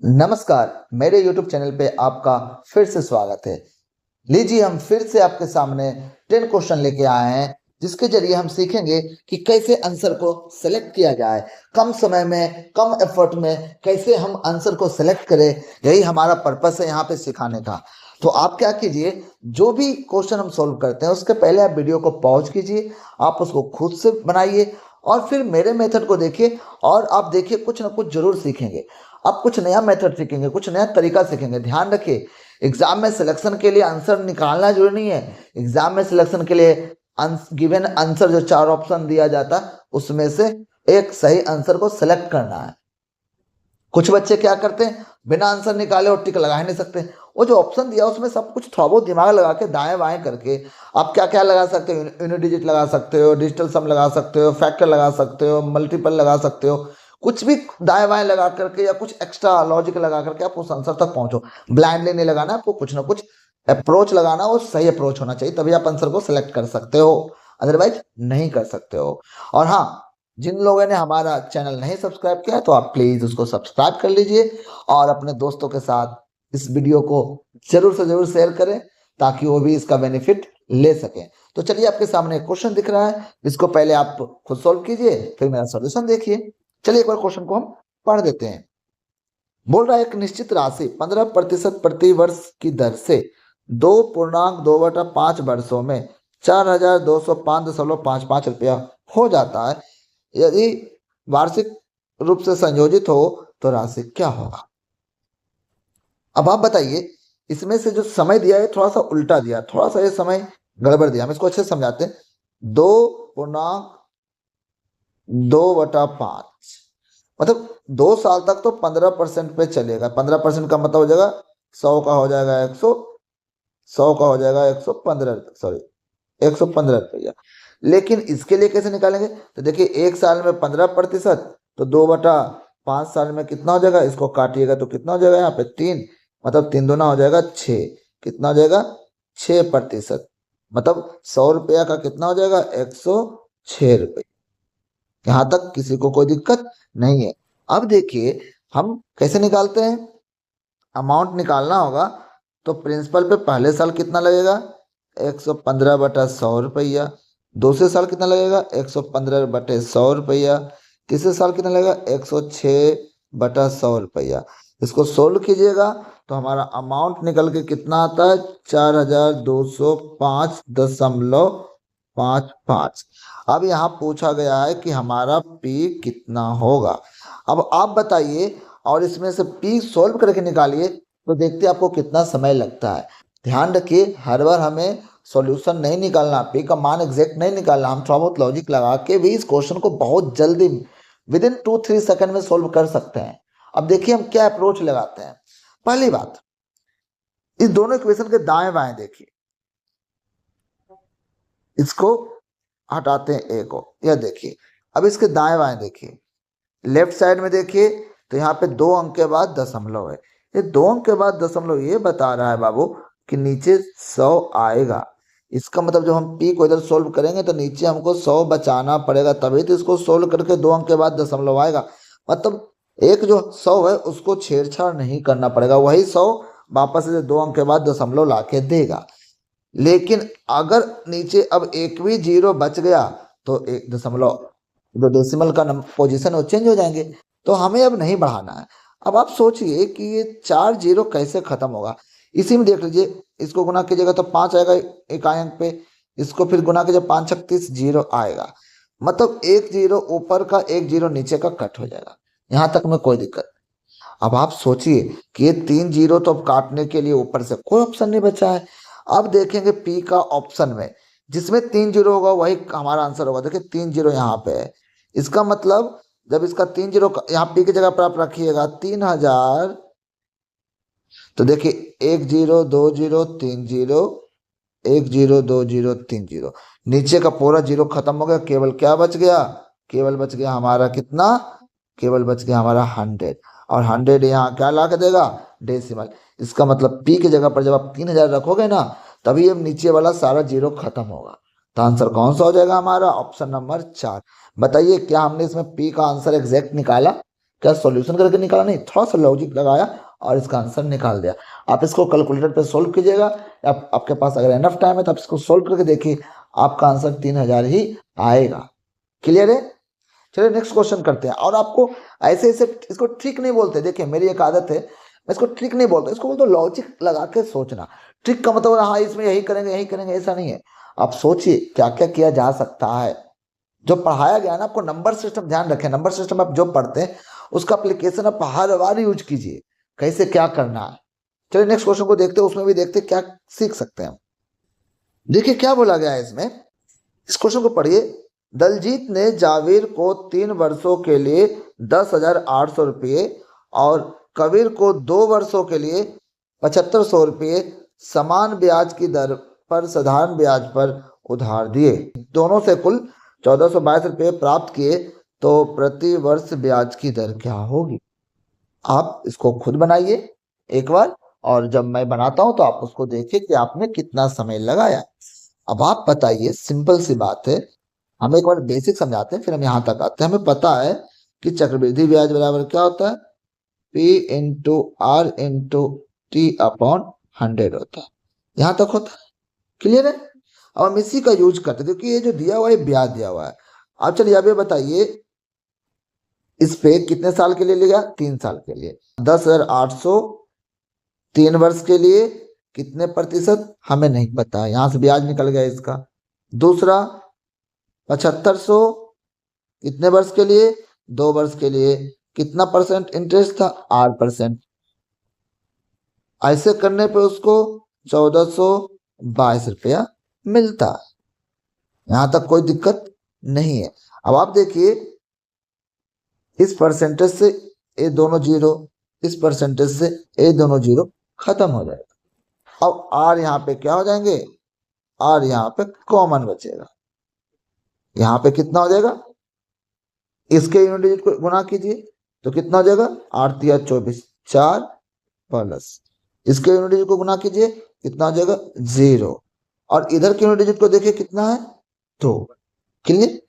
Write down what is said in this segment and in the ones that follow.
नमस्कार, मेरे YouTube channel पे आपका फिर से स्वागत है। लीजिए हम फिर से आपके सामने 10 क्वेश्चन लेके आए हैं, जिसके जरिए हम सीखेंगे कि कैसे आंसर को सेलेक्ट किया जाए। कम समय में, कम एफर्ट में कैसे हम आंसर को सेलेक्ट करें, यही हमारा पर्पस है यहाँ पे सिखाने का। तो आप क्या कीजिए, जो भी क्वेश्चन हम सोल्व करते हैं उसके पहले आप वीडियो को पॉज कीजिए, आप उसको खुद से बनाइए और फिर मेरे मेथड को देखिए और आप देखिए कुछ ना कुछ जरूर सीखेंगे। आप कुछ नया मेथड सीखेंगे, कुछ नया तरीका सीखेंगे। ध्यान रखिए, एग्जाम में सिलेक्शन के लिए आंसर निकालना जरूरी नहीं है। एग्जाम में सिलेक्शन के लिए गिवन आंसर जो 4 ऑप्शन दिया जाता है उसमें से एक सही आंसर को सिलेक्ट करना है। कुछ बच्चे क्या करते हैं, बिना आंसर निकाले और टिक लगा ही नहीं सकते। वो जो ऑप्शन दिया उसमें सब कुछ थोड़ा बहुत दिमाग लगा के दाएं बाएं करके आप क्या क्या लगा सकते हो। यूनिट डिजिट लगा सकते हो, डिजिटल सम लगा सकते हो, फैक्टर लगा सकते हो, मल्टीपल लगा सकते हो। कुछ भी दाएं बाएं लगा करके या कुछ एक्स्ट्रा लॉजिक लगा करके आप उस आंसर तक पहुंचो। ब्लाइंडली नहीं लगाना, आपको कुछ ना कुछ अप्रोच लगाना, वो सही अप्रोच होना चाहिए, तभी आप आंसर को सिलेक्ट कर सकते हो, अदरवाइज नहीं कर सकते हो। और हाँ, जिन लोगों ने हमारा चैनल नहीं सब्सक्राइब किया है तो आप प्लीज उसको सब्सक्राइब कर लीजिए और अपने दोस्तों के साथ इस वीडियो को जरूर से जरूर शेयर करें ताकि वो भी इसका बेनिफिट ले सकें। तो चलिए, आपके सामने एक क्वेश्चन दिख रहा है, इसको पहले आप खुद सॉल्व कीजिए, फिर मेरा सॉल्यूशन देखिए। चलिए एक बार क्वेश्चन को हम पढ़ देते हैं। बोल रहा है एक निश्चित राशि 15% प्रति वर्ष की दर से 2.2/5 वर्षों में 4,205.55 रुपया हो जाता है। यदि वार्षिक रूप से संयोजित हो तो राशि क्या होगा। अब आप बताइए, इसमें से जो समय दिया है थोड़ा सा उल्टा दिया, थोड़ा सा ये समय गड़बड़ दिया। हम इसको अच्छे से समझाते हैं। 2.2/5 मतलब 2 साल तक तो 15% पे चलेगा। 15% का मतलब हो जाएगा 100 का हो जाएगा 100 का हो जाएगा 115, सॉरी 115 रुपया। लेकिन इसके लिए कैसे निकालेंगे, तो देखिए 1 साल में 15% तो 2/5 साल में कितना हो जाएगा, इसको काटिएगा तो कितना हो जाएगा, यहाँ पे 3, मतलब 3 दूना हो जाएगा 6। कितना हो जाएगा, 6%। मतलब 100 रुपया का कितना हो जाएगा, 106 रुपये। यहाँ तक किसी को कोई दिक्कत नहीं है। अब देखिए हम कैसे निकालते हैं। अमाउंट निकालना होगा तो प्रिंसिपल पे पहले साल कितना लगेगा, 115/100 रुपया। दूसरे साल कितना लगेगा, 115/100 रुपया। तीसरे साल कितना लगेगा, 106/100 रुपया। इसको सोल्व कीजिएगा तो हमारा अमाउंट निकल के कितना आता है, 4,205.55। अब यहाँ पूछा गया है कि हमारा पी कितना होगा। अब आप बताइए और इसमें से पी सोल्व करके निकालिए तो देखते हैं आपको कितना समय लगता है। ध्यान रखिए, हर बार हमें सॉल्यूशन नहीं निकालना, पी का मान एग्जैक्ट नहीं निकालना। हम थोड़ा बहुत लॉजिक लगा के भी इस क्वेश्चन को बहुत जल्दी विद इन 2-3 सेकंड में सोल्व कर सकते हैं। अब देखिए हम क्या अप्रोच लगाते हैं। पहली बात, इस दोनों इक्वेशन के दाएं बाएं देखिए, इसको हटाते हैं ए को, यह देखिए। अब इसके दाएं बाएं देखिए, लेफ्ट साइड में देखिए तो यहाँ पे 2 अंक के बाद दशमलव है। ये 2 अंक के बाद दशमलव ये बता रहा है बाबू कि नीचे 100 आएगा। इसका मतलब जब हम पी को इधर सोल्व करेंगे तो नीचे हमको 100 बचाना पड़ेगा, तभी तो इसको सोल्व करके 2 अंक के बाद दशमलव आएगा। मतलब एक जो 100 है उसको छेड़छाड़ नहीं करना पड़ेगा, वही 100 वापस से 2 अंक के बाद दशमलव ला के देगा। लेकिन अगर नीचे अब एक भी जीरो बच गया तो एक दशमलव जो डेसिमल का पोजीशन वो चेंज हो जाएंगे, तो हमें अब नहीं बढ़ाना है। अब आप सोचिए कि ये 4 जीरो कैसे खत्म होगा। इसी में देख लीजिए, इसको गुना कीजिएगा तो 5 आएगा इकाई अंक पे, इसको फिर गुना कीजिए 5 छक 30 जीरो आएगा। मतलब एक जीरो ऊपर का, एक जीरो नीचे का कट हो जाएगा। यहाँ तक में कोई दिक्कत नहीं। अब आप सोचिए कि ये 3 जीरो तो अब काटने के लिए ऊपर से कोई ऑप्शन नहीं बचा है। अब देखेंगे पी का ऑप्शन में, जिसमें 3 जीरो होगा वही हमारा आंसर होगा। देखिए 3 जीरो यहाँ पे है, इसका मतलब जब इसका 3 जीरो यहाँ पी की जगह पर आप रखिएगा 3000, तो देखिए 1 zero 2 zero 3 zero, 1 zero 2 zero 3 zero, नीचे का पूरा जीरो खत्म हो गया। केवल क्या बच गया, केवल बच गया हमारा कितना, केवल बच गया हमारा 100। और 100 यहाँ क्या ला के देगा, डेसिमल। इसका मतलब पी की जगह पर जब आप 3000 रखोगे ना, तभी अब नीचे वाला सारा जीरो खत्म होगा। तो आंसर कौन सा हो जाएगा हमारा, ऑप्शन नंबर 4। बताइए क्या हमने इसमें पी का आंसर एग्जैक्ट निकाला, क्या सॉल्यूशन करके निकाला? नहीं, थोड़ा सा लॉजिक लगाया और इसका आंसर निकाल दिया। आप इसको कैलकुलेटर पे सोल्व कीजिएगा, आपके पास अगर एनफ टाइम है तो आप इसको सोल्व करके देखिए, आपका आंसर 3000 ही आएगा। क्लियर है? चलिए नेक्स्ट क्वेश्चन करते हैं। और आपको ऐसे ऐसे इसको ट्रिक नहीं बोलते, देखिए मेरी एक आदत है, मैं इसको ट्रिक नहीं बोलता, इसको बोलते लॉजिक लगा के सोचना। ट्रिक का मतलब हाँ इसमें यही करेंगे यही करेंगे, ऐसा नहीं है। आप सोचिए क्या क्या किया जा सकता है। जो पढ़ाया गया ना आपको, नंबर सिस्टम ध्यान रखें, नंबर सिस्टम आप जो पढ़ते हैं उसका एप्लीकेशन आप हर बार यूज कीजिए, कैसे क्या करना है। चलिए नेक्स्ट क्वेश्चन को देखते हैं, उसमें भी देखते हैं क्या सीख सकते हैं। देखिए क्या बोला गया है इसमें, इस क्वेश्चन को पढ़िए। दलजीत ने जावेद को 3 वर्षों के लिए 10,800 रुपये और कबीर को 2 वर्षों के लिए 7500 रुपये समान ब्याज की दर पर साधारण ब्याज पर उधार दिए। दोनों से कुल 1422 रुपये प्राप्त किए, तो प्रति वर्ष ब्याज की दर क्या होगी? आप इसको खुद बनाइए एक बार, और जब मैं बनाता हूं तो आप उसको देखिए कि आपने कितना समय लगाया। अब आप बताइए, सिंपल सी बात है, हम एक बार बेसिक समझाते हैं फिर हम यहाँ तक आते हैं। हमें पता है कि चक्रवृद्धि ब्याज बराबर क्या होता है, P into r into t upon 100 होता है। यहाँ तक होता है, क्लियर है? अब हम इसी का यूज करते हैं क्योंकि ये जो दिया हुआ है ब्याज दिया हुआ है। अब चलिए अब ये बताइए, इस पे कितने साल के लिए लिया? 3 साल के लिए। 10,800 3 वर्ष के लिए कितने प्रतिशत हमें नहीं पता, यहां से ब्याज निकल गया इसका। दूसरा 7500 कितने वर्ष के लिए? 2 वर्ष के लिए। कितना परसेंट इंटरेस्ट था? 8%। ऐसे करने पे उसको 1422 रुपया मिलता है। यहां तक कोई दिक्कत नहीं है। अब आप देखिए, इस परसेंटेज से ये दोनों जीरो, इस परसेंटेज से ये दोनों जीरो, खत्म हो जाएगा। अब आर यहाँ पे क्या हो जाएंगे? आर यहाँ पे कॉमन बचेगा। यहाँ पे कितना हो जाएगा? इसके यूनिट डिजिट को गुना कीजिए तो कितना हो जाएगा? 8 तिया 24, 4 प्लस इसके यूनिट डिजिट को गुना कीजिए, कितना हो जाएगा? 0। और इधर के यूनिट डिजिट को देखिए कितना है? 2। क्लियर?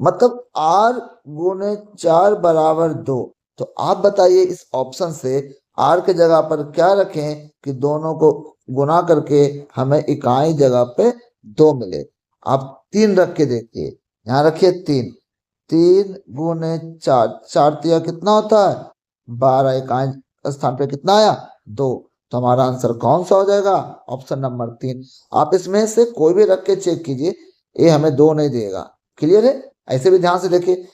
मतलब r गुने 4 बराबर 2। तो आप बताइए इस ऑप्शन से r के जगह पर क्या रखें कि दोनों को गुना करके हमें इकाई जगह पे 2 मिले। आप 3 रख के देखिए, यहाँ रखिए 3, 3 गुने 4, 4 तिया कितना होता है? 12। इकाई स्थान पे कितना आया? 2। तो हमारा आंसर कौन सा हो जाएगा? Option number 3। आप इसमें से कोई भी रख के चेक कीजिए, ये हमें 2 नहीं देगा। क्लियर है? ऐसे भी ध्यान से देखिए,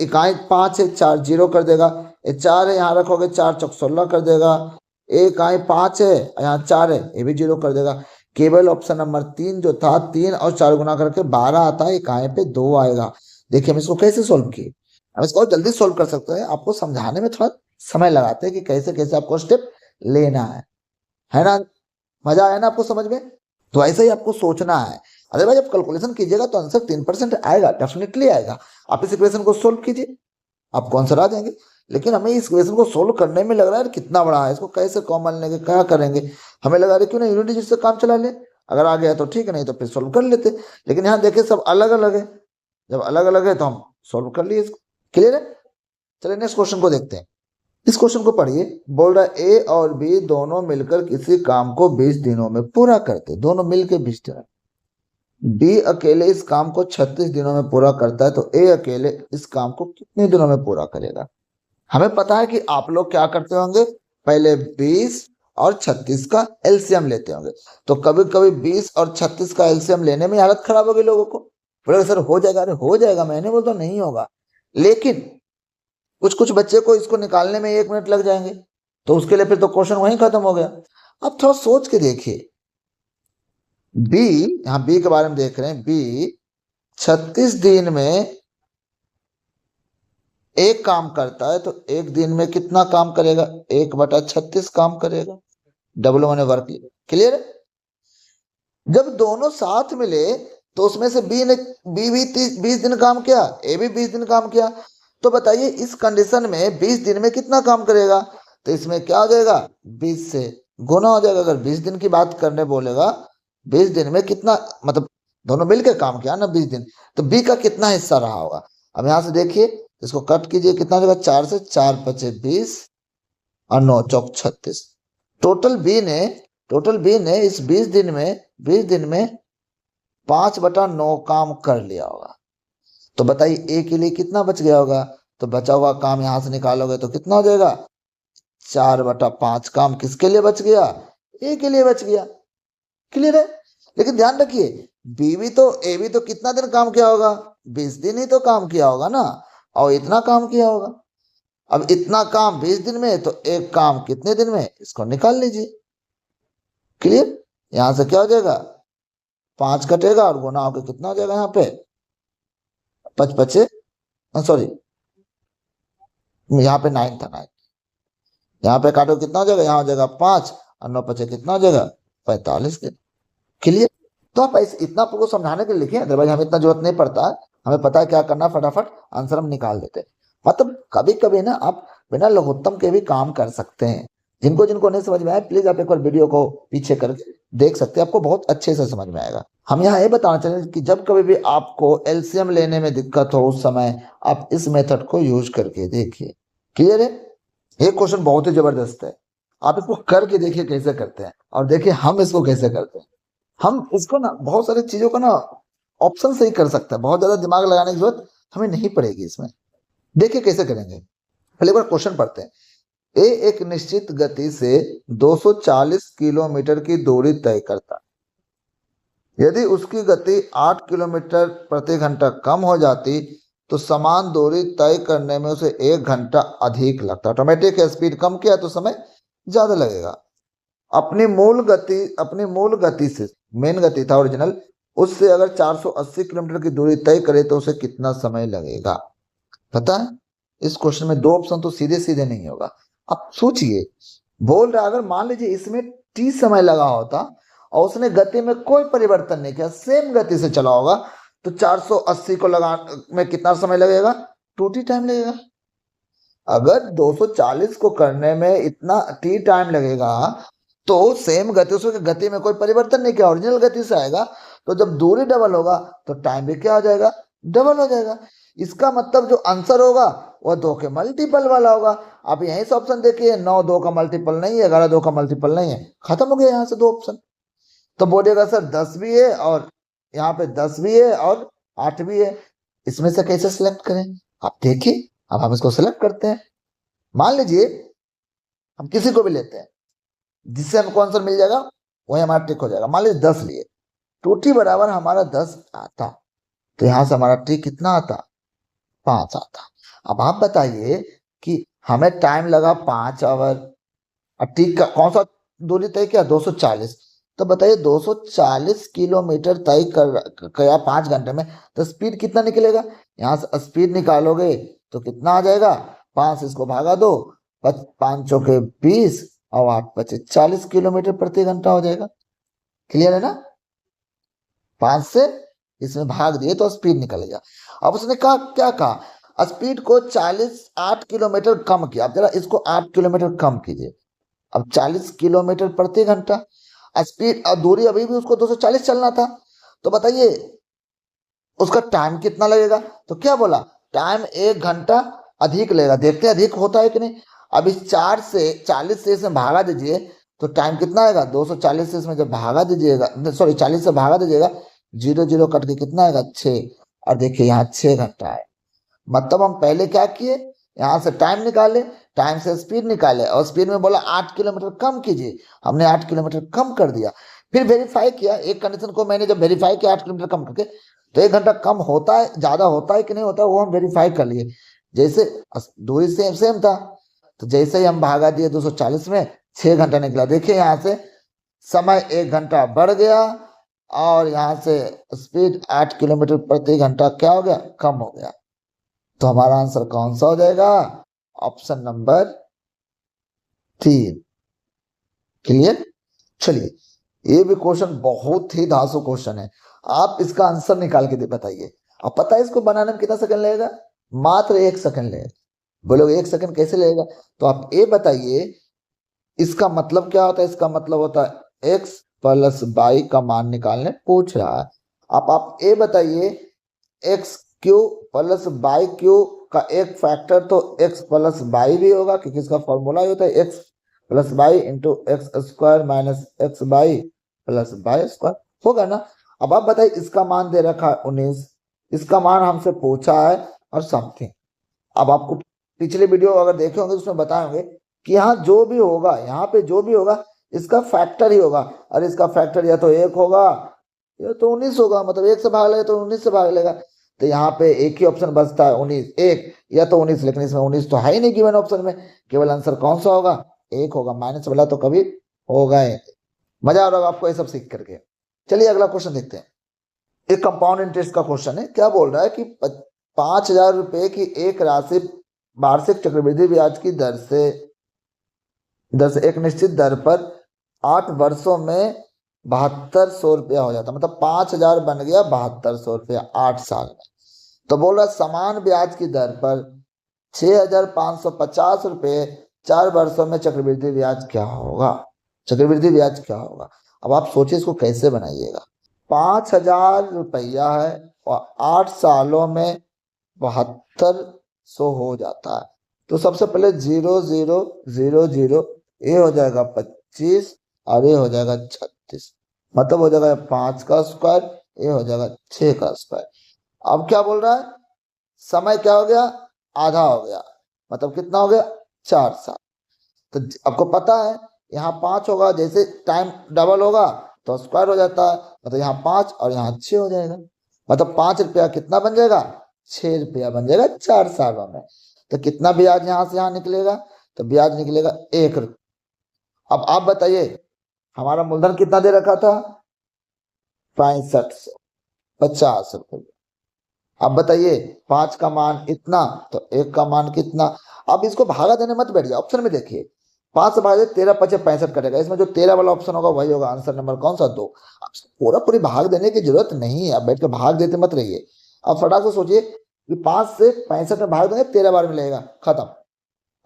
इकाई 5 है, 4 0 कर देगा। ये 4 है, यहाँ रखोगे 4 चौक 16 कर देगा। एक इकाई 5 है, यहाँ 4 है, ये भी 0 कर देगा। केवल ऑप्शन नंबर 3 जो था, 3 और 4 गुना करके 12 आता है, इकाई पे 2 आएगा। देखिए हम इसको कैसे सोल्व किए, हम इसको जल्दी सोल्व कर सकते हैं। आपको समझाने में थोड़ा समय लगाते हैं कि कैसे कैसे आपको स्टेप लेना है ना? मजा आया ना आपको समझ में? तो ऐसे ही आपको सोचना है। अरे भाई जब कैलकुलेशन कीजिएगा तो आंसर 3% आएगा, डेफिनेटली आएगा। आप इस इक्वेशन को सोल्व कीजिए, आपको आंसर आ जाएंगे। लेकिन हमें इस इक्वेशन को सोल्व करने में लग रहा है कितना बड़ा है, इसको कैसे कॉमन लेंगे, क्या करेंगे। हमें लगा रहा क्यों ना यूनिट डिजिट से काम चला ले, अगर आ गया तो ठीक है, नहीं तो फिर सोल्व कर लेते। लेकिन यहाँ देखिए सब अलग अलग है, जब अलग अलग है तो हम सोल्व कर लिए इसको। क्लियर है? चलिए नेक्स्ट क्वेश्चन को देखते हैं। इस क्वेश्चन को पढ़िए। बोल रहा है ए और बी दोनों मिलकर किसी काम को 20 दिनों में पूरा करते, दोनों मिलकर 20 दिन। बी अकेले इस काम को 36 दिनों में पूरा करता है, तो ए अकेले इस काम को कितने दिनों में पूरा करेगा? हमें पता है कि आप लोग क्या करते होंगे, पहले 20 और 36 का एलसीएम लेते होंगे। तो कभी कभी 20 और 36 का एलसीएम लेने में हालत खराब होगी लोगों को, बोले सर हो जाएगा। अरे हो जाएगा, मैंने बोलता नहीं होगा, लेकिन कुछ कुछ बच्चे को इसको निकालने में 1 मिनट लग जाएंगे, तो उसके लिए फिर तो क्वेश्चन वहीं खत्म हो गया। अब थोड़ा सोच के देखिए, बी, यहां बी के बारे में देख रहे हैं, बी 36 दिन में एक काम करता है, तो एक दिन में कितना काम करेगा? 1/36 काम करेगा। डबल मैंने वर्क लिया। क्लियर है? जब दोनों साथ मिले तो उसमें से बी भी 20 दिन काम किया, ए भी 20 दिन काम किया। तो बताइए इस कंडीशन में 20 दिन में कितना काम करेगा? तो इसमें क्या हो जाएगा? 20 से गुना हो जाएगा। अगर 20 दिन की बात करने बोलेगा, 20 दिन में कितना, मतलब दोनों मिलकर काम किया ना 20 दिन, तो बी का कितना हिस्सा रहा होगा? अब यहां से देखिए, इसको कट कीजिए, कितना हो जाएगा 4 से, 4 पचे 20 और 9 चौक 36। टोटल बी ने इस 20 दिन में 5/9 काम कर लिया होगा। तो बताइए ए के लिए कितना बच गया होगा? तो बचा हुआ काम यहां से निकालोगे तो कितना हो जाएगा? 4/5 काम किसके लिए बच गया? ए के लिए बच गया। क्लियर है? लेकिन ध्यान रखिए, ए भी तो कितना दिन काम किया होगा? 20 दिन ही तो काम किया होगा ना, और इतना काम किया होगा। अब इतना काम 20 दिन में, तो एक काम कितने दिन में, इसको निकाल लीजिए। क्लियर? यहां से क्या हो जाएगा? 5 कटेगा और गुना होकर कितना हो जाएगा यहाँ पे? 5 पचे, सॉरी यहाँ पे 9 था, 9। यहाँ पे काटो कितना हो जाएगा? यहाँ हो जाएगा 5 और 9 पचे कितना हो जाएगा? 45 दिन। क्लियर? तो आप ऐसे इतना आपको समझाने के लिए लिखे, अदरवाइज हमें इतना जरूरत नहीं पड़ता। हमें पता है क्या करना, फटाफट आंसर हम निकाल देते। मतलब कभी कभी ना आप बिना लघुत्तम के भी काम कर सकते हैं। जिनको जिनको नहीं समझ में आया, प्लीज आप एक बार वीडियो को पीछे करके देख सकते हैं, आपको बहुत अच्छे से समझ में आएगा। हम यहाँ ये बताना चाहेंगे कि जब कभी भी आपको एलसीएम लेने में दिक्कत हो, उस समय आप इस मेथड को यूज करके देखिए। क्लियर है? ये क्वेश्चन बहुत ही जबरदस्त है, आप इसको करके देखिए कैसे करते हैं, और देखिए हम इसको कैसे करते हैं। हम इसको ना बहुत सारी चीजों को ना ऑप्शन से ही कर सकते हैं, बहुत ज्यादा दिमाग लगाने की जरूरत हमें नहीं पड़ेगी इसमें। देखिए कैसे करेंगे। पहले एक बार क्वेश्चन पढ़ते हैं। ए एक निश्चित गति से 240 किलोमीटर की दूरी तय करता है। यदि उसकी गति 8 किलोमीटर प्रति घंटा कम हो जाती तो समान दूरी तय करने में उसे 1 घंटा अधिक लगता। ऑटोमेटिक स्पीड कम किया तो समय ज्यादा लगेगा। अपनी मूल गति से, मेन गति था ओरिजिनल, उससे अगर 480 किलोमीटर की दूरी तय करे तो उसे कितना समय लगेगा? पता है? इस क्वेश्चन में 2 ऑप्शन तो सीधे सीधे नहीं होगा। अब सोचिए, बोल रहा अगर मान लीजिए इसमें t समय लगा होता और उसने गति में कोई परिवर्तन नहीं किया, सेम गति से चला होगा, तो 480 को लगा में कितना समय लगेगा? 2t टाइम लगेगा। अगर 240 को करने में इतना t टाइम लगेगा, तो सेम गति, उसकी गति में कोई परिवर्तन नहीं किया, ओरिजिनल गति से आएगा, तो जब दूरी डबल होगा तो टाइम भी क्या हो जाएगा? डबल हो जाएगा। इसका मतलब जो आंसर होगा वह 2 के मल्टीपल वाला होगा। आप यहीं से ऑप्शन देखिए, 9 2 का मल्टीपल नहीं है, 11 2 का मल्टीपल नहीं है, खत्म हो गया यहाँ से 2 ऑप्शन। तो बोलिएगा सर 10 भी है और यहाँ पे 10 भी है और 8 भी है, इसमें से कैसे सिलेक्ट करें? आप देखिए, अब हम इसको सिलेक्ट करते हैं। मान लीजिए हम किसी को भी लेते हैं, जिससे हमको आंसर मिल जाएगा वही हमारा टिक हो जाएगा। मान लीजिए 10 लिए, 2t बराबर हमारा 10 आता, तो यहां से हमारा टी कितना आता? 5 आता। अब आप बताइए कि हमें टाइम लगा 5 आवर, और टी का कौन सा दूरी तय किया? 240। तो बताइए 240 किलोमीटर तय कर 5 घंटे में, तो स्पीड कितना निकलेगा? यहाँ से स्पीड निकालोगे तो कितना आ जाएगा? 5 इसको भागा दो, 5 चौके 20 और 8 पचे 40 किलोमीटर प्रति घंटा हो जाएगा। क्लियर है ना? 5 से इसमें भाग दिए तो स्पीड निकल गया। अब उसने कहा, क्या कहा? स्पीड को 8 किलोमीटर कम किया। अब जरा इसको 8 किलोमीटर कम कीजिए। अब 40 किलोमीटर प्रति घंटा स्पीड, और दूरी अभी भी उसको 240 चलना था, तो बताइए उसका टाइम कितना लगेगा? तो क्या बोला? टाइम 1 घंटा अधिक लगेगा। देखते हैं अधिक होता है कि नहीं। अब इस 40 से इसमें भागा दीजिए तो टाइम कितना आएगा? 240 से इसमें जब भागा दीजिएगा, सॉरी 40 से भागा दीजिएगा, 0 0 कट के कितना आएगा? 6। और देखिए यहाँ 6 घंटा है। मतलब हम पहले क्या किए, यहाँ से टाइम निकाले, टाइम से स्पीड निकाले, और स्पीड में बोला 8 किलोमीटर कम कीजिए, हमने 8 किलोमीटर कम कर दिया। फिर वेरीफाई किया, एक कंडीशन को मैंने जब वेरीफाई किया 8 किलोमीटर कम करके, तो 1 घंटा कम होता है, ज्यादा होता है कि नहीं होता, वो हम वेरीफाई कर लिए। जैसे दूरी सेम सेम था, तो जैसे ही हम भागा दिए 240 में, 6 घंटा निकला। देखिए यहाँ से समय 1 घंटा बढ़ गया, और यहाँ से स्पीड 8 किलोमीटर प्रति घंटा क्या हो गया? कम हो गया। तो हमारा आंसर कौन सा हो जाएगा? Option number 3। क्लियर? चलिए, ये भी क्वेश्चन बहुत ही धांसू क्वेश्चन है, आप इसका आंसर निकाल के बताइए। अब पता है इसको बनाने में कितना सेकंड लगेगा? मात्र 1 सेकंड लगेगा। बोलोगे 1 सेकंड कैसे लगेगा? तो आप ये बताइए, इसका मतलब क्या होता है? इसका मतलब होता है x प्लस y का मान निकालने पूछ रहा है। आप ये बताइए, x Q plus y Q का एक फैक्टर तो x प्लस वाई भी होगा, क्योंकि इसका फॉर्मूला ही होता है x plus y into x square minus x y plus y square, होगा ना। अब आप बताइए, इसका मान दे रखा है 19, इसका मान हमसे पूछा है और समथिंग। अब आपको पिछले वीडियो अगर देखे होंगे तो उसमें बताएंगे कि यहाँ जो भी होगा, यहाँ पे जो भी होगा इसका फैक्टर ही होगा, और इसका फैक्टर या तो 1 होगा या तो 19 होगा, मतलब 1 से भाग लेगा तो 19 से भाग लेगा। तो यहाँ पे एक ही ऑप्शन बचता है 19, 1 या तो 19, लेकिन इसमें 19 तो है ही नहीं गिवन ऑप्शन में, केवल आंसर कौन सा होगा, 1 होगा, माइनस वाला तो कभी होगा ही। मजा आ रहा होगा आपको ये सब सीख करके। चलिए अगला क्वेश्चन देखते हैं। एक कंपाउंड इंटरेस्ट का क्वेश्चन है। क्या बोल रहा है कि 5,000 रुपए की एक राशि वार्षिक चक्रवृद्धि ब्याज की दर से एक निश्चित दर पर 8 वर्षों में 7200 रुपया हो जाता, मतलब 5,000 बन गया 7200 रुपया 8 साल में। तो बोल रहा समान ब्याज की दर पर 6,550 रुपये 4 वर्षों में चक्रवृद्धि ब्याज क्या होगा, चक्रवृद्धि ब्याज क्या होगा। अब आप सोचिए इसको कैसे बनाइएगा। 5,000 रुपया है और 8 सालों में 7200 हो जाता है। तो सबसे पहले 0 0 0 0, ये हो जाएगा 25 और ये हो जाएगा 36, मतलब हो जाएगा 5 का स्क्वायर, ये हो जाएगा 6 का स्क्वायर। अब क्या बोल रहा है, समय क्या हो गया, आधा हो गया, मतलब कितना हो गया 4 साल। तो आपको पता है यहाँ 5 होगा, जैसे टाइम डबल होगा तो स्क्वायर हो जाता है, मतलब यहाँ 5 और यहाँ 6 हो जाएगा, मतलब 5 रुपया कितना बन जाएगा, 6 रुपया बन जाएगा 4 सालों में। तो कितना ब्याज यहाँ से यहाँ निकलेगा, तो ब्याज निकलेगा 1 रुपया। अब आप बताइए हमारा मूलधन कितना दे रखा था, 6550 रुपये। अब बताइए 5 का मान इतना तो 1 का मान कितना। अब इसको भागा देने मत बैठिए, ऑप्शन में देखिए 5 से भागे 13 5 65 कटेगा, इसमें जो 13 वाला ऑप्शन होगा वही होगा आंसर नंबर कौन सा, 2। पूरा पूरी भाग देने की जरूरत नहीं है, अब बैठ के भाग देते मत रहिए। अब फटाक से सोचिए कि 5 से 65 में भाग देंगे 13 बार मिलेगा, खत्म।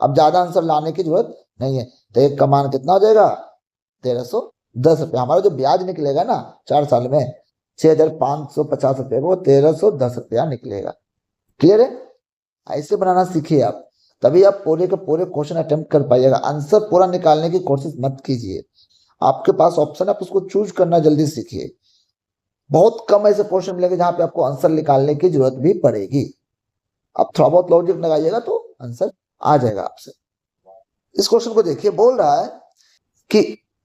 अब ज्यादा आंसर लाने की जरूरत नहीं है। तो 1 का मान कितना हो जाएगा, 1310 रुपया। हमारा जो ब्याज निकलेगा ना 4 साल में 6,550 रुपये, वो 1310 रुपया निकलेगा। क्लियर है, ऐसे बनाना सीखिए आप, तभी आप पूरे के पूरे क्वेश्चन अटेम्प्ट कर पाइएगा। आंसर पूरा निकालने की कोशिश मत कीजिए, आपके पास ऑप्शन आप उसको चूज करना जल्दी सीखिए। बहुत कम ऐसे क्वेश्चन मिलेंगे जहां पे आपको आंसर निकालने की जरूरत भी पड़ेगी। आप थोड़ा बहुत लॉजिक लगाइएगा तो आंसर आ जाएगा आपसे। इस क्वेश्चन को देखिए, बोल रहा है कि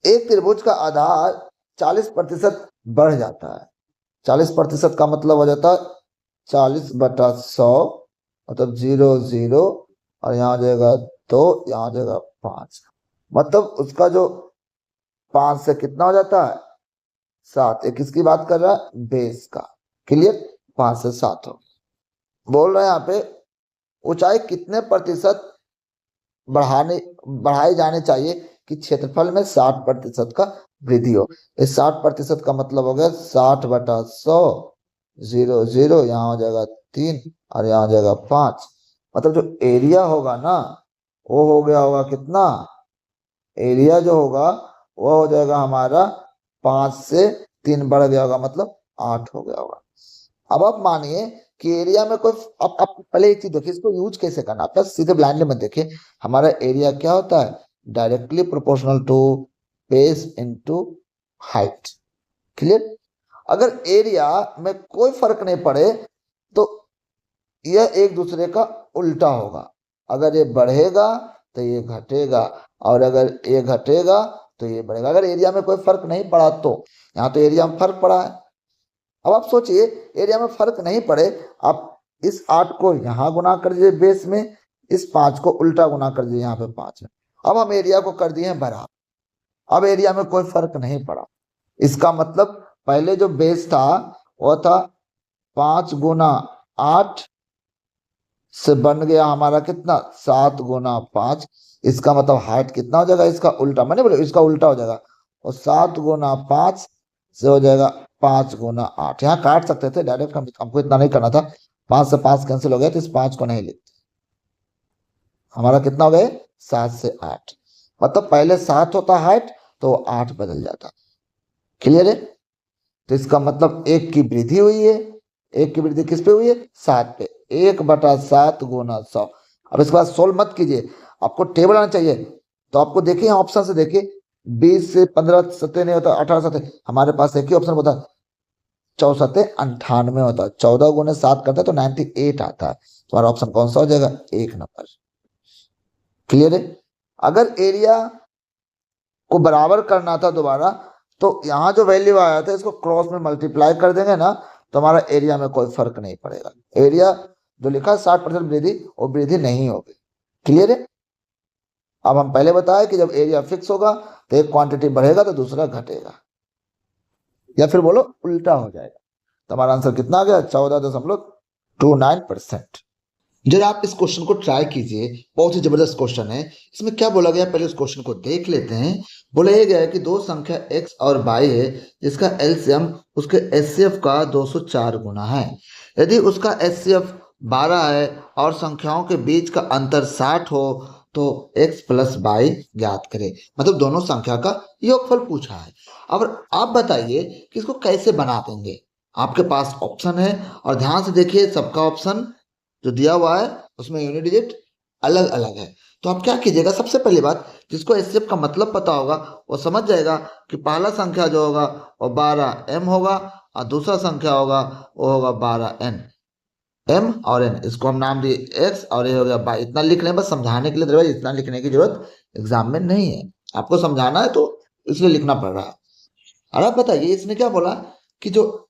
एक त्रिभुज का आधार 40% बढ़ जाता है। 40% का मतलब हो जाता है 40/100, मतलब 0 0 और यहाँ आ जाएगा 2, यहाँ आ जाएगा 5, मतलब उसका जो 5 से कितना हो जाता है 7। एक किसकी बात कर रहा है, बेस का। क्लियर, 5 से 7 हो। बोल रहे हैं यहाँ पे ऊंचाई कितने प्रतिशत बढ़ाई जानी चाहिए कि क्षेत्रफल में 60% का वृद्धि हो। इस 60% का मतलब हो गया 60/100, 0 0, यहाँ हो जाएगा 3 और यहाँ हो जाएगा 5, मतलब जो एरिया होगा ना वो हो गया होगा कितना, एरिया जो होगा वो हो जाएगा हमारा 5 से 3 बढ़ गया होगा, मतलब 8 हो गया होगा। अब आप मानिए कि एरिया में कोई, आप पहले एक चीज देखिए इसको यूज कैसे करना, आप सीधे ब्लाइंडली मत देखिए। हमारा एरिया क्या होता है, directly proportional to base into height. Clear, अगर एरिया में कोई फर्क नहीं पड़े तो यह एक दूसरे का उल्टा होगा। अगर ये बढ़ेगा तो ये घटेगा, और अगर ये घटेगा तो ये बढ़ेगा। अगर एरिया में कोई फर्क नहीं पड़ा तो, यहाँ तो एरिया में फर्क पड़ा है। अब आप सोचिए एरिया में फर्क नहीं पड़े, आप इस 8 को यहाँ गुना कर दीजिए बेस में, इस 5 को उल्टा गुना कर दीजिए यहाँ पे 5 में। अब हम एरिया को कर दिए हैं बराबर, अब एरिया में कोई फर्क नहीं पड़ा। इसका मतलब पहले जो बेस था वो था 5 गुना 8 से बन गया हमारा कितना 7 गुना 5। इसका मतलब हाइट कितना हो जाएगा, इसका उल्टा, मैंने बोला इसका उल्टा हो जाएगा, और 7 गुना 5 से हो जाएगा 5 गुना 8। यहाँ काट सकते थे डायरेक्ट, हमको इतना नहीं करना था। 5 से 5 कैंसिल हो गया तो इस 5 को नहीं लिखते। हमारा कितना हो गया 7 से 8, मतलब पहले 7 होता हाइट तो 8 बदल जाता। क्लियर है, तो इसका मतलब 1 की वृद्धि हुई है, 1 की वृद्धि किस पे हुई है? 7 पे। 1/7 गुना 100। अब इसके बाद सोल्व मत कीजिए, आपको टेबल आना चाहिए। तो आपको देखिए ऑप्शन से देखिए, 20 से 15 सत्ते नहीं होता, 18 सत्ते, हमारे पास एक ही ऑप्शन होता, 4 सत्ते 98 होता, 14 गुने 7 करता है तो 98 आता है। तुम्हारा ऑप्शन कौन सा हो जाएगा? 1 नंबर। क्लियर है? अगर एरिया को बराबर करना था दोबारा, तो यहाँ जो वैल्यू आया था इसको क्रॉस में मल्टीप्लाई कर देंगे ना, तो हमारा एरिया में कोई फर्क नहीं पड़ेगा। एरिया जो लिखा 60% वृद्धि, वो वृद्धि नहीं होगी। क्लियर है? अब हम पहले बताए कि जब एरिया फिक्स होगा तो एक क्वांटिटी बढ़ेगा तो दूसरा घटेगा, या फिर बोलो उल्टा हो जाएगा। तो हमारा आंसर कितना आ गया? 14.29%। जरा आप इस क्वेश्चन को ट्राई कीजिए, बहुत ही जबरदस्त क्वेश्चन है। इसमें क्या बोला गया, पहले उस क्वेश्चन को देख लेते हैं। बोला ये गया है कि दो संख्या x और y है जिसका एलसीएम उसके एचसीएफ का 204 गुना है। यदि उसका एचसीएफ 12 है और संख्याओं के बीच का अंतर 60 हो तो x प्लस y ज्ञात करें। मतलब दोनों संख्या का योगफल पूछा है। अब आप बताइए कि इसको कैसे बना देंगे। आपके पास ऑप्शन है और ध्यान से देखिए, सबका ऑप्शन जो दिया हुआ है उसमें यूनिट डिजिट अलग अलग है। तो आप क्या कीजिएगा, सबसे पहली बात, जिसको एचसीएफ का मतलब पता होगा वो समझ जाएगा कि पहला संख्या जो होगा वो 12m होगा और दूसरा संख्या होगा वो होगा 12n। m और n, इसको हम नाम दिए x और ये हो गया y। इतना लिख लें बस समझाने के लिए, अदरवाइज इतना लिखने की जरूरत एग्जाम में नहीं है। आपको समझाना है तो इसलिए लिखना पड़ रहा है। और आप बताइए इसने क्या बोला कि जो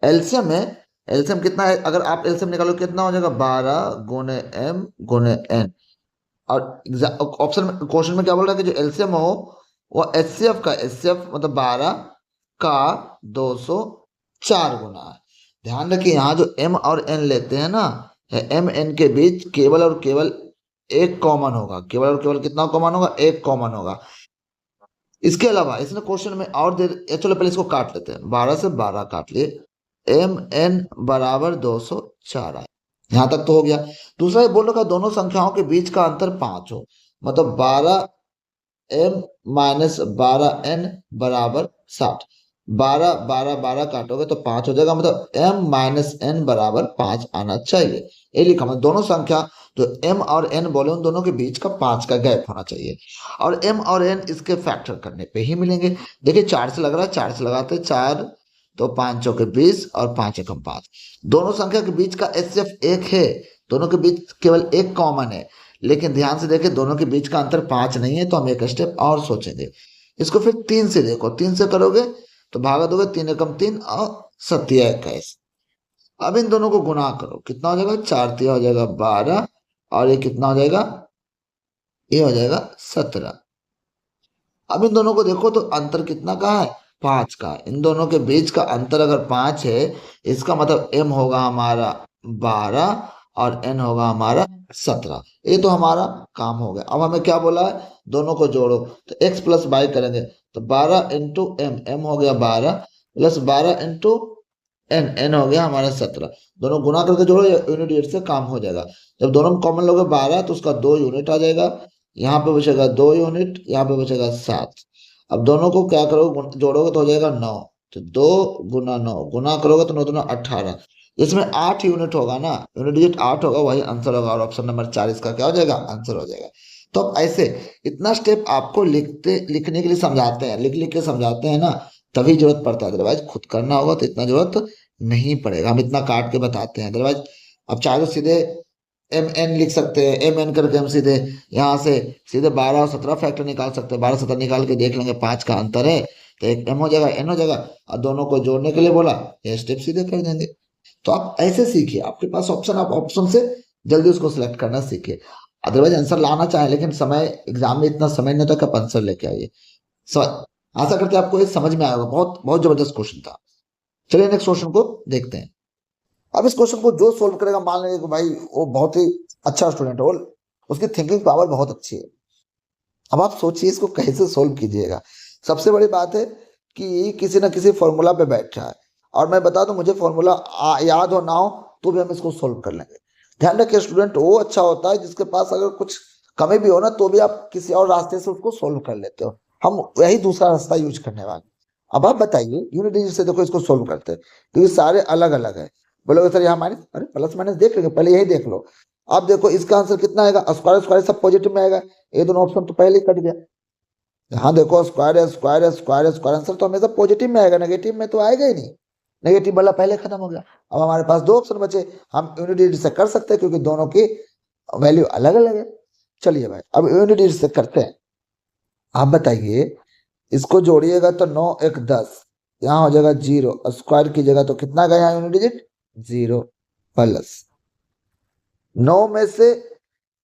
एलसीएम है, एलसीएम कितना है? अगर आप एलसीएम निकालो कितना हो जाएगा? 12 गुने m गुने n। और ऑप्शन में, क्वेश्चन में क्या बोल रहा है कि जो एलसीएम हो वो एचसीएफ का, एचसीएफ मतलब 12 का 204 गुना है। ध्यान रखिए यहाँ जो m और n लेते हैं ना, m n के बीच केवल और केवल एक कॉमन होगा। केवल और केवल कितना कॉमन होगा? एक कॉमन होगा। इसके अलावा इसने क्वेश्चन में और दे, चलो पहले इसको काट लेते हैं। 12 से 12 काट लिए, एम एन बराबर 204 आए। यहां तक तो हो गया। दूसरा ये बोल रखा दोनों संख्याओं के बीच का अंतर 5 हो, मतलब 12m माइनस 12n बराबर 60। 12 12 12 काटोगे तो 5 हो जाएगा, मतलब m माइनस n बराबर 5 आना चाहिए। ये लिखा, मतलब दोनों संख्या जो m और n बोले उन दोनों के बीच का 5 का गैप होना चाहिए। और m और n इसके फैक्टर करने पे ही मिलेंगे। देखिए 4 से लग रहा है, 4 से लगाते 4 तो 5 चौके 20 और 5 एकम 5। दोनों संख्या के बीच का एचसीएफ 1 है, दोनों के बीच केवल एक कॉमन है। लेकिन ध्यान से देखें दोनों के बीच का अंतर 5 नहीं है, तो हम एक स्टेप और सोचेंगे। इसको फिर 3 से देखो, 3 से करोगे तो भागा दोगे, 3 एकम 3 और 7 21। अब इन दोनों को गुना करो, कितना हो जाएगा? 4 तिया हो जाएगा 12 और ये कितना हो जाएगा? ये हो जाएगा 17। अब इन दोनों को देखो तो अंतर कितना का है? 5 का। इन दोनों के बीच का अंतर अगर 5 है, इसका मतलब m होगा हमारा 12 और n होगा हमारा 17। ये तो हमारा काम हो गया। अब हमें क्या बोला है? दोनों को जोड़ो, तो x प्लस वाई करेंगे तो 12 इंटू एम, एम हो गया 12 प्लस 12 इंटू एन, एन हो गया हमारा 17। दोनों गुना करके जोड़ो, यूनिट यूनिट से काम हो जाएगा। जब दोनों में कॉमन लोगे 12 तो उसका 2 यूनिट आ जाएगा, यहाँ पे बचेगा 2 यूनिट, यहाँ पे बचेगा 7। अब दोनों को क्या करोगे? जोड़ोगे तो हो जाएगा 9। तो 2 गुना 9 गुना करोगे तो 9 दूना 18। इसमें 8 यूनिट होगा ना, यूनिट डिजिट 8 होगा, वही आंसर होगा। और ऑप्शन नंबर 4 इसका क्या हो जाएगा? आंसर हो जाएगा। तो अब ऐसे इतना स्टेप आपको लिखने के लिए समझाते हैं, लिख लिख के समझाते हैं ना, तभी जरूरत पड़ता है। अदरवाइज खुद करना होगा तो इतना जरूरत नहीं पड़ेगा। हम इतना काट के बताते हैं। अदरवाइज अब चाहे तो सीधे एम एन लिख सकते हैं, एम एन करके हम सीधे यहाँ से सीधे 12 और 17 फैक्टर निकाल सकते हैं। 12 17 निकाल के देख लेंगे 5 का अंतर है तो एक एम हो जाएगा, एन हो जाएगा। और दोनों को जोड़ने के लिए बोला, ये स्टेप सीधे कर देंगे। तो आप ऐसे सीखिए, आपके पास ऑप्शन, आप ऑप्शन से जल्दी उसको सिलेक्ट करना सीखिए। अदरवाइज आंसर लाना चाहे, लेकिन समय एग्जाम में इतना समय नहीं होता कि आप आंसर लेके आइए। आशा करते हैं आपको ये समझ में आया होगा। बहुत बहुत जबरदस्त क्वेश्चन था। चलिए नेक्स्ट क्वेश्चन को देखते हैं। अब इस क्वेश्चन को जो सोल्व करेगा, मान लेंगे कि भाई वो बहुत ही अच्छा स्टूडेंट है, उसकी थिंकिंग पावर बहुत अच्छी है। अब आप सोचिए इसको कैसे सोल्व कीजिएगा। सबसे बड़ी बात है कि किसी ना किसी फॉर्मूला पे बैठ रहा है, और मैं बता दूं मुझे फॉर्मूला याद हो ना हो तो भी हम इसको सोल्व कर लेंगे। ध्यान रखिए स्टूडेंट वो अच्छा होता है जिसके पास अगर कुछ कमी भी हो ना तो भी आप किसी और रास्ते से उसको सोल्व कर लेते हो। हम वही दूसरा रास्ता यूज करने वाले। अब आप बताइए यूनिट डिजिट से देखो इसको सोल्व करते हैं, क्योंकि सारे अलग अलग है। बोलोगे सर यहाँ माइनस, अरे प्लस माइनस देख लेंगे, पहले यही देख लो। अब देखो इसका आंसर कितना आएगा, स्क्वायर स्क्वायर सब पॉजिटिव में आएगा, ये दोनों ऑप्शन तो पहले ही कट गया। हाँ देखो स्क्वायर है स्क्वायर है स्क्वायर है स्क्वायर, आंसर तो हमेशा पॉजिटिव में आएगा, नेगेटिव में तो आएगा ही नहीं। नेगेटिव वाला पहले खत्म हो गया। अब हमारे पास दो ऑप्शन बचे, हम यूनिट डिजिट से कर सकते हैं क्योंकि दोनों की वैल्यू अलग अलग है। चलिए भाई अब यूनिट डिजिट से करते हैं। आप बताइए, इसको जोड़िएगा तो 9 1 10, यहाँ हो जाएगा 0, स्क्वायर की जगह तो कितना गया यहाँ यूनिट डिजिट 0, प्लस 9 में से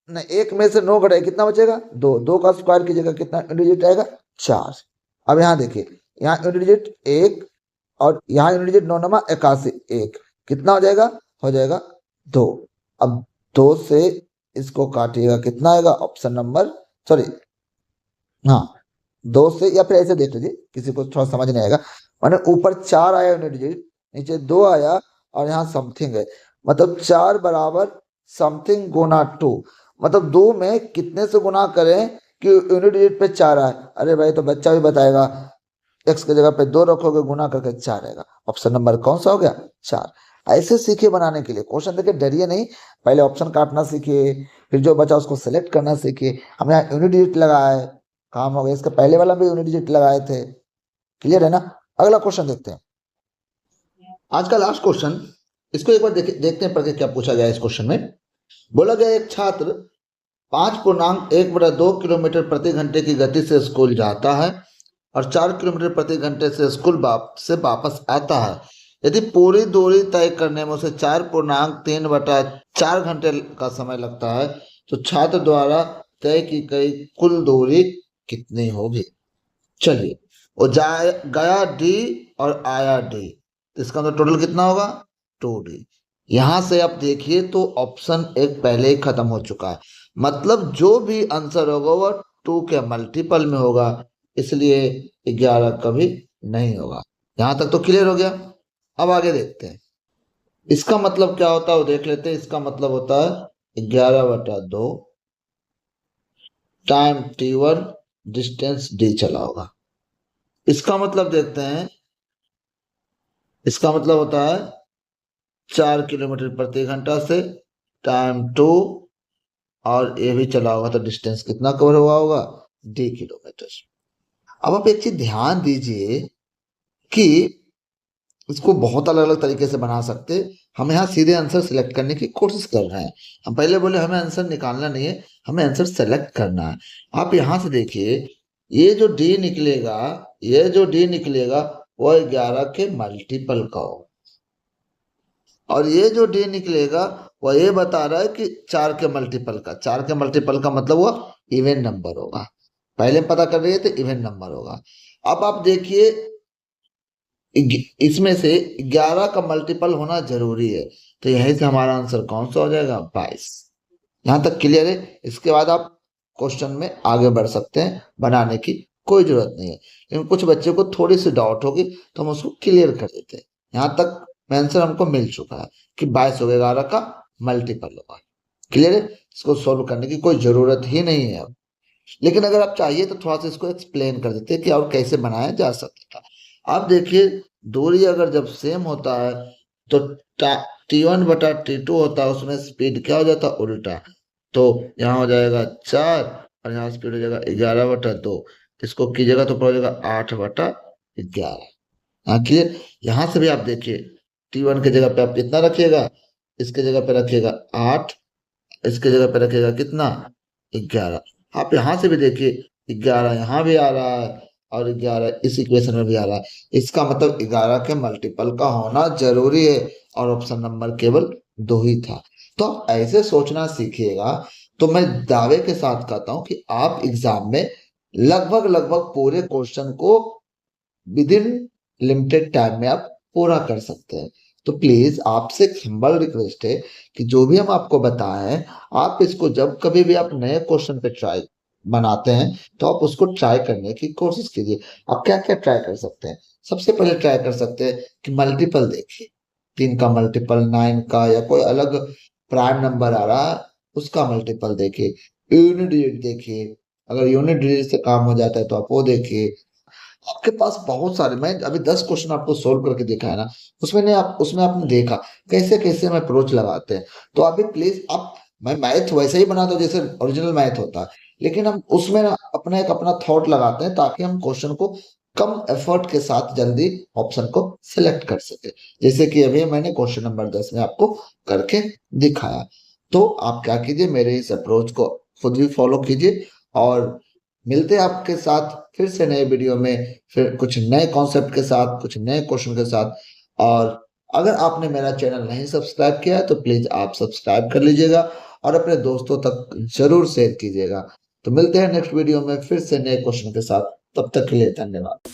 नहीं, 1 में से 9 घटाए कितना बचेगा 2, 2 का स्क्वायर की जगह कितना यूनिट डिजिट आएगा 4। अब यहाँ देखिए, यहाँ यूनिट डिजिट 1 और यहाँ यूनिट डिजिट 9 नमा 81, 1 कितना हो जाएगा 2। अब 2 से इसको काटिएगा कितना आएगा, ऑप्शन नंबर सॉरी हाँ 2 से, या फिर ऐसे देख लीजिए, किसी को थोड़ा समझ नहीं आएगा, माने ऊपर 4 आया यूनिट डिजिट, नीचे 2 आया और यहाँ समथिंग है, मतलब 4 बराबर समथिंग गुना 2, मतलब 2 में कितने से गुना करें कि यूनिट डिजिट पे 4 आए। अरे भाई तो बच्चा भी बताएगा, x की जगह पे 2 रखोगे गुना करके 4 आएगा, ऑप्शन नंबर कौन सा हो गया 4। ऐसे सीखिए बनाने के लिए क्वेश्चन, देखिए डरिए नहीं, पहले ऑप्शन काटना सीखिए, फिर जो बचा उसको सेलेक्ट करना सीखिए। हम यहाँ यूनिट डिजिट लगाया है, काम हो गया, इसके पहले वाला भी यूनिट डिजिट लगाए थे, क्लियर है ना। अगला क्वेश्चन देखते हैं, आज का लास्ट क्वेश्चन, इसको एक बार देखते हैं पढ़ के क्या पूछा गया है इस क्वेश्चन में। बोला गया एक छात्र 5.1/2 किलोमीटर प्रति घंटे की गति से स्कूल जाता है और 4 किलोमीटर प्रति घंटे से स्कूल से वापस आता है। यदि पूरी दूरी तय करने में उसे 4.3/4 घंटे का समय लगता है तो छात्र द्वारा तय की गई कुल दूरी कितनी होगी। चलिए, वो गया डी और आया डी, तो इसका मतलब टोटल कितना होगा 2D। यहां से आप देखिए तो ऑप्शन एक पहले ही खत्म हो चुका है, मतलब जो भी आंसर होगा वो 2 के मल्टीपल में होगा, इसलिए 11 कभी नहीं होगा। यहां तक तो क्लियर हो गया। अब आगे देखते हैं इसका मतलब क्या होता है वो देख लेते हैं। इसका मतलब होता है 11/2 टाइम T1 डिस्टेंस D चला होगा। इसका मतलब देखते हैं, इसका मतलब होता है 4 किलोमीटर प्रति घंटा से टाइम 2 और ये भी चला होगा तो डिस्टेंस कितना कवर हुआ होगा D किलोमीटर। अब आप एक चीज ध्यान दीजिए कि इसको बहुत अलग अलग तरीके से बना सकते। हम यहाँ सीधे आंसर सिलेक्ट करने की कोशिश कर रहे हैं। हम पहले बोले हमें आंसर निकालना नहीं है, हमें आंसर सेलेक्ट करना है। आप यहाँ से देखिए, ये जो डी निकलेगा, ये जो डी निकलेगा वो 11 के मल्टीपल का होगा, और ये जो डी निकलेगा वो ये बता रहा है कि 4 के मल्टीपल का। 4 के मल्टीपल का मतलब वो इवन नंबर होगा, पहले पता कर रहे थे इवन नंबर होगा। अब आप देखिए इसमें से 11 का मल्टीपल होना जरूरी है, तो यहीं से हमारा आंसर कौन सा हो जाएगा 22। यहां तक क्लियर है। इसके बाद आप क्वेश्चन में आगे बढ़ सकते हैं, बनाने की कोई जरूरत नहीं है, लेकिन कुछ बच्चों को थोड़ी सी डाउट होगी तो हम उसको क्लियर कर देते हैं। यहाँ तक आंसर हमको मिल चुका है कि 22 होगा, 11 का मल्टीपल होगा। क्लियर है, इसको सोल्व करने की कोई जरूरत ही नहीं है अब। लेकिन अगर आप चाहिए तो थोड़ा सा इसको एक्सप्लेन कर देते हैं कि और कैसे बनाया जा सकता था। आप देखिए, दूरी अगर जब सेम होता है तो T1/T2 होता है, उसमें स्पीड क्या हो जाता है उल्टा, तो यहाँ हो जाएगा 4 और यहाँ स्पीड हो जाएगा 11/2। इसको कीजिएगा तो हो जाएगा 8/11। हाँ क्लियर। यहाँ से भी आप देखिए, T1 की जगह पे आप कितना रखिएगा, इसके जगह पे रखिएगा 8, इसके जगह पे रखिएगा कितना 11। आप यहाँ से भी देखिए 11 यहाँ भी आ रहा है और 11 इस इक्वेशन में भी आ रहा है, इसका मतलब 11 के मल्टीपल का होना जरूरी है, और ऑप्शन नंबर केवल 2 ही था। तो आप ऐसे सोचना सीखिएगा तो मैं दावे के साथ कहता हूं कि आप एग्जाम में लगभग लगभग पूरे क्वेश्चन को विद इन लिमिटेड टाइम में आप पूरा कर सकते हैं। तो प्लीज आपसे एक हम्बल रिक्वेस्ट है कि जो भी हम आपको बताएं, आप इसको जब कभी भी आप नए क्वेश्चन पे ट्राई बनाते हैं तो आप उसको ट्राई करने की कोशिश कीजिए। आप क्या क्या ट्राई कर सकते हैं, सबसे पहले ट्राई कर सकते हैं कि मल्टीपल देखिए, 3 का मल्टीपल, 9 का, या कोई अलग प्राइम नंबर आ रहा है उसका मल्टीपल देखिए। यूनिट डिजिट देखिए, अगर यूनिट डिजिट से काम हो जाता है तो आप वो देखिए। आपके पास बहुत सारे, मैं अभी 10 क्वेश्चन आपको सोल्व करके दिखाया ना, उसमें आपने देखा कैसे-कैसे हम अप्रोच लगाते हैं। तो आप भी प्लीज़ आप मैं मैथ वैसे ही बनाता हूँ जैसे ओरिजिनल मैथ होता है, लेकिन हम उसमें ना अपना थॉट लगाते हैं ताकि हम क्वेश्चन को कम एफर्ट के साथ जल्दी ऑप्शन को सिलेक्ट कर सकें। जैसे कि अभी मैंने क्वेश्चन नंबर 10 में आपको करके दिखाया। तो आप क्या कीजिए, मेरे इस अप्रोच को खुद भी फॉलो कीजिए और मिलते हैं आपके साथ फिर से नए वीडियो में, फिर कुछ नए कॉन्सेप्ट के साथ, कुछ नए क्वेश्चन के साथ। और अगर आपने मेरा चैनल नहीं सब्सक्राइब किया है तो प्लीज़ आप सब्सक्राइब कर लीजिएगा और अपने दोस्तों तक ज़रूर शेयर कीजिएगा। तो मिलते हैं नेक्स्ट वीडियो में फिर से नए क्वेश्चन के साथ, तब तक के लिए धन्यवाद।